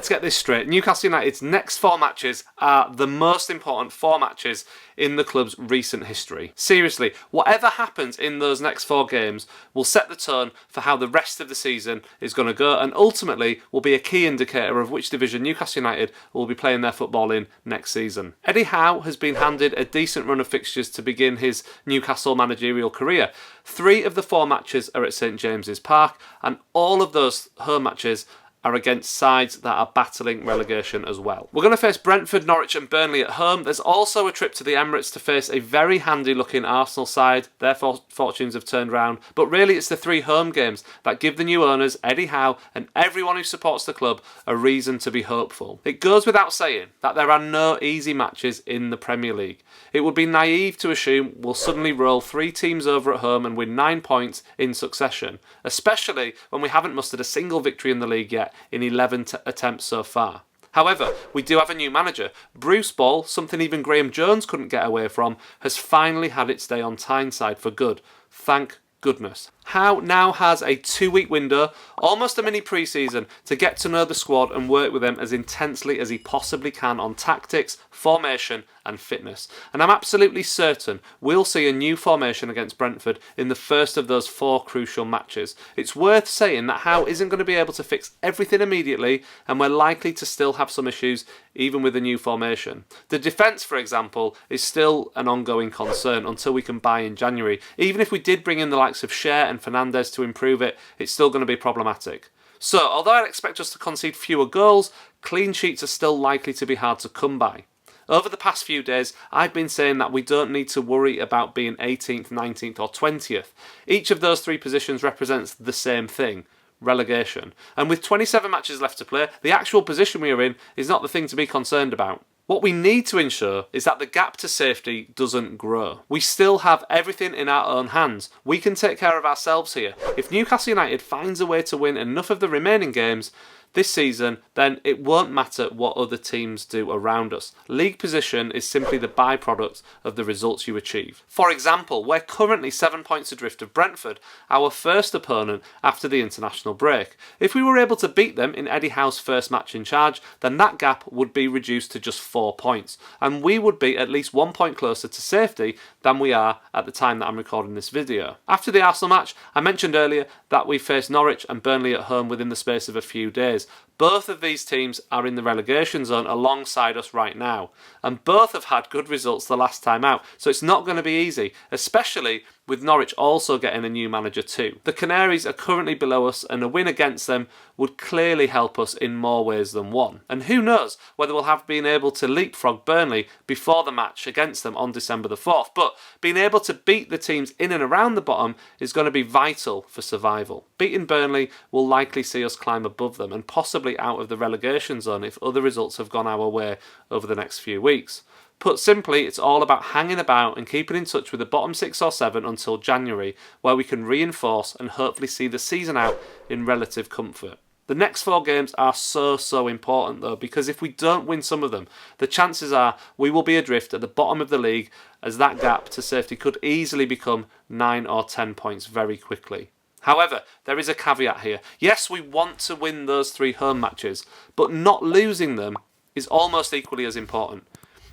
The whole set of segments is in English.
let's get this straight. Newcastle United's next 4 matches are the most important 4 matches in the club's recent history. Seriously, whatever happens in those next 4 games will set the tone for how the rest of the season is going to go, and ultimately will be a key indicator of which division Newcastle United will be playing their football in next season. Eddie Howe has been handed a decent run of fixtures to begin his Newcastle managerial career. 3 of the 4 matches are at St James's Park, and all of those home matches are against sides that are battling relegation as well. We're going to face Brentford, Norwich and Burnley at home. There's also a trip to the Emirates to face a very handy looking Arsenal side. Their fortunes have turned round. But really it's the 3 home games that give the new owners, Eddie Howe and everyone who supports the club, a reason to be hopeful. It goes without saying that there are no easy matches in the Premier League. It would be naive to assume we'll suddenly roll 3 teams over at home and win 9 points in succession, especially when we haven't mustered a single victory in the league yet in 11 attempts so far. However, we do have a new manager. Bruce Ball, something even Graham Jones couldn't get away from, has finally had its day on Tyneside for good. Thank goodness. Howe now has a 2-week window, almost a mini pre-season, to get to know the squad and work with them as intensely as he possibly can on tactics, formation and fitness. And I'm absolutely certain we'll see a new formation against Brentford in the first of those 4 crucial matches. It's worth saying that Howe isn't going to be able to fix everything immediately, and we're likely to still have some issues even with the new formation. The defence, for example, is still an ongoing concern until we can buy in January. Even if we did bring in the likes of Share and Fernandes to improve it, it's still going to be problematic. So, although I'd expect us to concede fewer goals, clean sheets are still likely to be hard to come by. Over the past few days, I've been saying that we don't need to worry about being 18th, 19th or 20th. Each of those 3 positions represents the same thing: relegation. And with 27 matches left to play, the actual position we are in is not the thing to be concerned about. What we need to ensure is that the gap to safety doesn't grow. We still have everything in our own hands. We can take care of ourselves here. If Newcastle United finds a way to win enough of the remaining games this season, then it won't matter what other teams do around us. League position is simply the byproduct of the results you achieve. For example, we're currently 7 points adrift of Brentford, our first opponent after the international break. If we were able to beat them in Eddie Howe's first match in charge, then that gap would be reduced to just 4 points, and we would be at least 1 point closer to safety than we are at the time that I'm recording this video. After the Arsenal match, I mentioned earlier that we faced Norwich and Burnley at home within the space of a few days. Both of these teams are in the relegation zone alongside us right now, and both have had good results the last time out, so it's not going to be easy, especially with Norwich also getting a new manager too. The Canaries are currently below us, and a win against them would clearly help us in more ways than one. And who knows whether we'll have been able to leapfrog Burnley before the match against them on December the 4th, but being able to beat the teams in and around the bottom is going to be vital for survival. Beating Burnley will likely see us climb above them and possibly out of the relegation zone if other results have gone our way over the next few weeks. Put simply, it's all about hanging about and keeping in touch with the bottom 6 or 7 until January, where we can reinforce and hopefully see the season out in relative comfort. The next 4 games are so important though, because if we don't win some of them, the chances are we will be adrift at the bottom of the league, as that gap to safety could easily become 9 or 10 points very quickly. However, there is a caveat here. Yes, we want to win those 3 home matches, but not losing them is almost equally as important.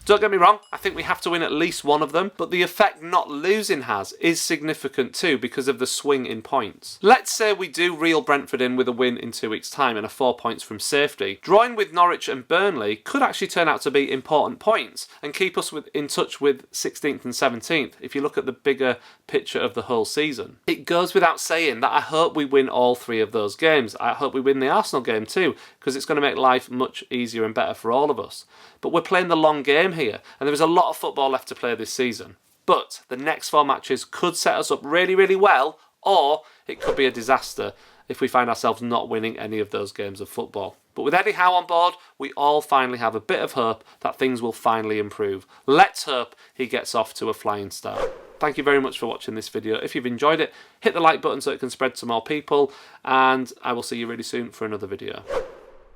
Don't get me wrong, I think we have to win at least one of them, but the effect not losing has is significant too because of the swing in points. Let's say we do reel Brentford in with a win in 2 weeks' time and a 4 points from safety. Drawing with Norwich and Burnley could actually turn out to be important points and keep us in touch with 16th and 17th if you look at the bigger picture of the whole season. It goes without saying that I hope we win all 3 of those games. I hope we win the Arsenal game too, because it's going to make life much easier and better for all of us. But we're playing the long game here, and there is a lot of football left to play this season. But the next 4 matches could set us up really well, or it could be a disaster if we find ourselves not winning any of those games of football. But with Eddie Howe on board, we all finally have a bit of hope that things will finally improve. Let's hope he gets off to a flying start. Thank you very much for watching this video. If you've enjoyed it, hit the like button so it can spread to more people, and I will see you really soon for another video.